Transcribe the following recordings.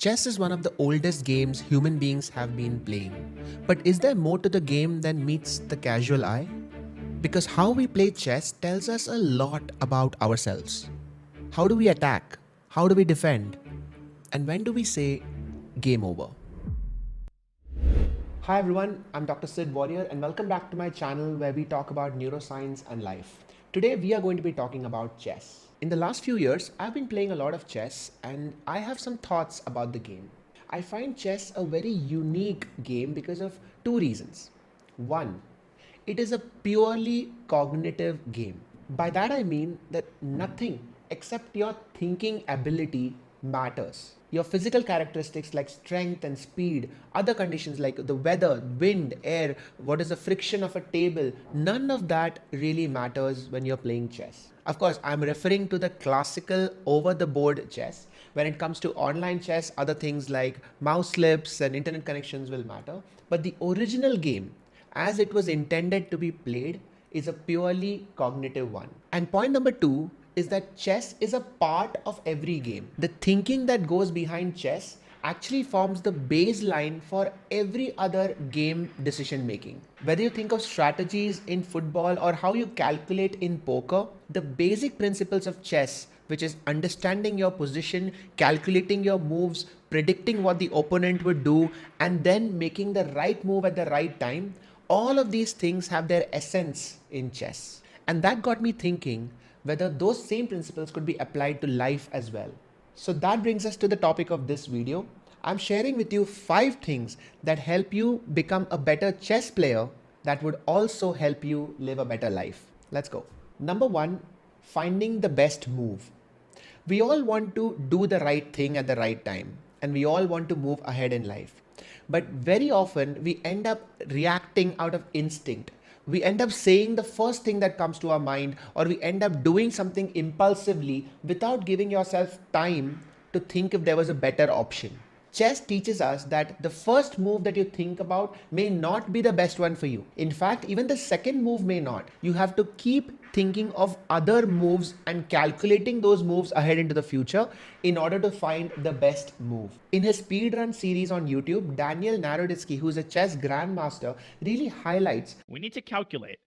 Chess is one of the oldest games human beings have been playing. But is there more to the game than meets the casual eye? Because how we play chess tells us a lot about ourselves. How do we attack? How do we defend? And when do we say game over? Hi everyone, I'm Dr. Sid Warrior and welcome back to my channel where we talk about neuroscience and life. Today we are going to be talking about chess. In the last few years, I've been playing a lot of chess and I have some thoughts about the game. I find chess a very unique game because of two reasons. One, it is a purely cognitive game. By that I mean that nothing except your thinking ability matters. Your physical characteristics like strength and speed, other conditions like the weather, wind, air, what is the friction of a table, none of that really matters when you're playing chess. Of course, I'm referring to the classical over-the-board chess. When it comes to online chess, other things like mouse slips and internet connections will matter. But the original game, as it was intended to be played, is a purely cognitive one. And point number two is that chess is a part of every game. The thinking that goes behind chess actually forms the baseline for every other game decision making. Whether you think of strategies in football or how you calculate in poker, the basic principles of chess, which is understanding your position, calculating your moves, predicting what the opponent would do, and then making the right move at the right time, all of these things have their essence in chess. And that got me thinking whether those same principles could be applied to life as well. So that brings us to the topic of this video. I'm sharing with you 5 things that help you become a better chess player that would also help you live a better life. Let's go. Number 1, finding the best move. We all want to do the right thing at the right time, and we all want to move ahead in life. But very often we end up reacting out of instinct. We end up saying the first thing that comes to our mind, or we end up doing something impulsively without giving yourself time to think if there was a better option. Chess teaches us that the first move that you think about may not be the best one for you. In fact, even the second move may not. You have to keep thinking of other moves and calculating those moves ahead into the future in order to find the best move. In his speedrun series on YouTube, Daniel Naroditsky, who's a chess grandmaster, really highlights we need to calculate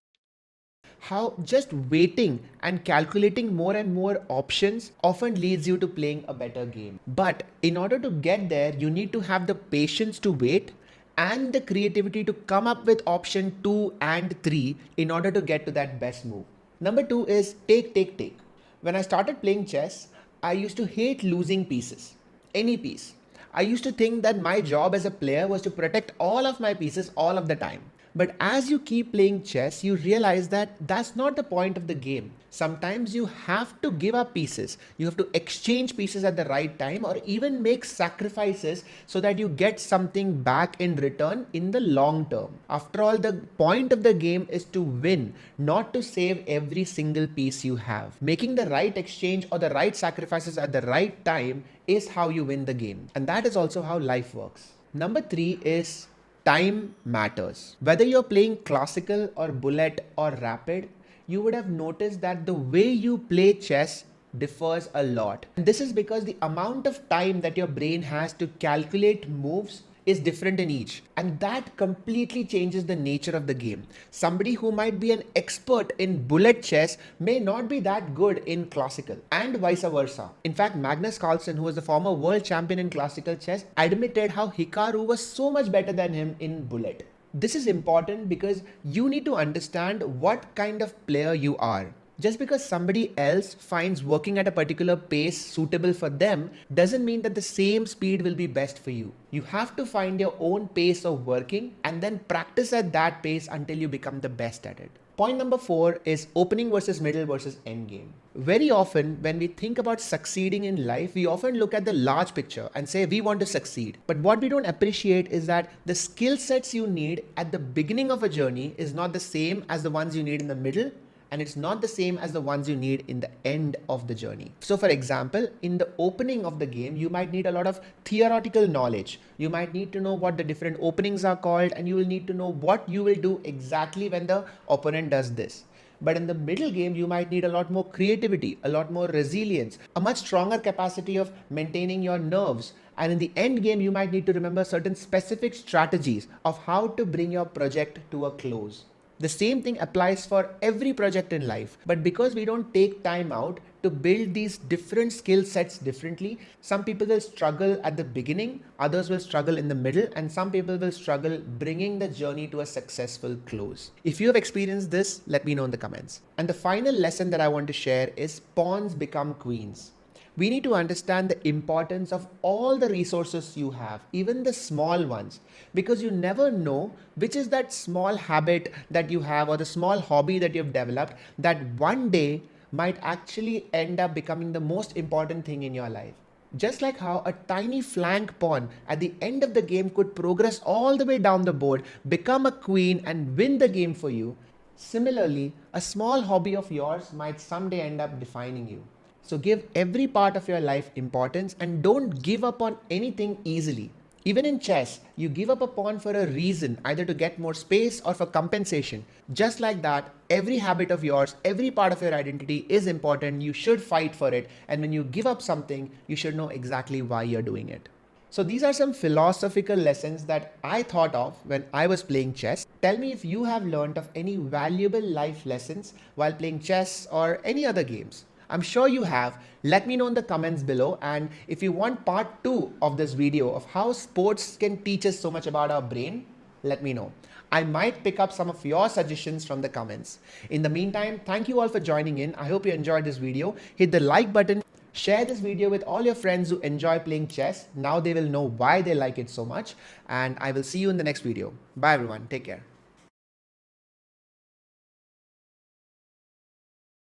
how just waiting and calculating more and more options often leads you to playing a better game. But in order to get there, you need to have the patience to wait and the creativity to come up with option 2 and 3 in order to get to that best move. Number 2 is take. When I started playing chess, I used to hate losing pieces, any piece. I used to think that my job as a player was to protect all of my pieces all of the time. But as you keep playing chess, you realize that that's not the point of the game. Sometimes you have to give up pieces. You have to exchange pieces at the right time or even make sacrifices so that you get something back in return in the long term. After all, the point of the game is to win, not to save every single piece you have. Making the right exchange or the right sacrifices at the right time is how you win the game. And that is also how life works. Number 3 is time matters. Whether you're playing classical or bullet or rapid, you would have noticed that the way you play chess differs a lot. And this is because the amount of time that your brain has to calculate moves is different in each, and that completely changes the nature of the game. Somebody who might be an expert in bullet chess may not be that good in classical, and vice versa. In fact, Magnus Carlsen, who was the former world champion in classical chess, admitted how Hikaru was so much better than him in bullet. This is important because you need to understand what kind of player you are. Just because somebody else finds working at a particular pace suitable for them doesn't mean that the same speed will be best for you. You have to find your own pace of working and then practice at that pace until you become the best at it. Point number 4 is opening versus middle versus end game. Very often when we think about succeeding in life, we often look at the large picture and say we want to succeed. But what we don't appreciate is that the skill sets you need at the beginning of a journey is not the same as the ones you need in the middle, and it's not the same as the ones you need in the end of the journey. So for example, in the opening of the game, you might need a lot of theoretical knowledge. You might need to know what the different openings are called, and you will need to know what you will do exactly when the opponent does this. But in the middle game, you might need a lot more creativity, a lot more resilience, a much stronger capacity of maintaining your nerves. And in the end game, you might need to remember certain specific strategies of how to bring your project to a close. The same thing applies for every project in life. But because we don't take time out to build these different skill sets differently, some people will struggle at the beginning, others will struggle in the middle, and some people will struggle bringing the journey to a successful close. If you have experienced this, let me know in the comments. And the final lesson that I want to share is pawns become queens. We need to understand the importance of all the resources you have, even the small ones, because you never know which is that small habit that you have or the small hobby that you've developed that one day might actually end up becoming the most important thing in your life. Just like how a tiny flank pawn at the end of the game could progress all the way down the board, become a queen and win the game for you, similarly, a small hobby of yours might someday end up defining you. So give every part of your life importance and don't give up on anything easily. Even in chess, you give up a pawn for a reason, either to get more space or for compensation. Just like that, every habit of yours, every part of your identity is important. You should fight for it. And when you give up something, you should know exactly why you're doing it. So these are some philosophical lessons that I thought of when I was playing chess. Tell me if you have learned of any valuable life lessons while playing chess or any other games. I'm sure you have. Let me know in the comments below. And if you want part 2 of this video of how sports can teach us so much about our brain, let me know. I might pick up some of your suggestions from the comments. In the meantime, thank you all for joining in. I hope you enjoyed this video. Hit the like button. Share this video with all your friends who enjoy playing chess. Now they will know why they like it so much. And I will see you in the next video. Bye everyone. Take care.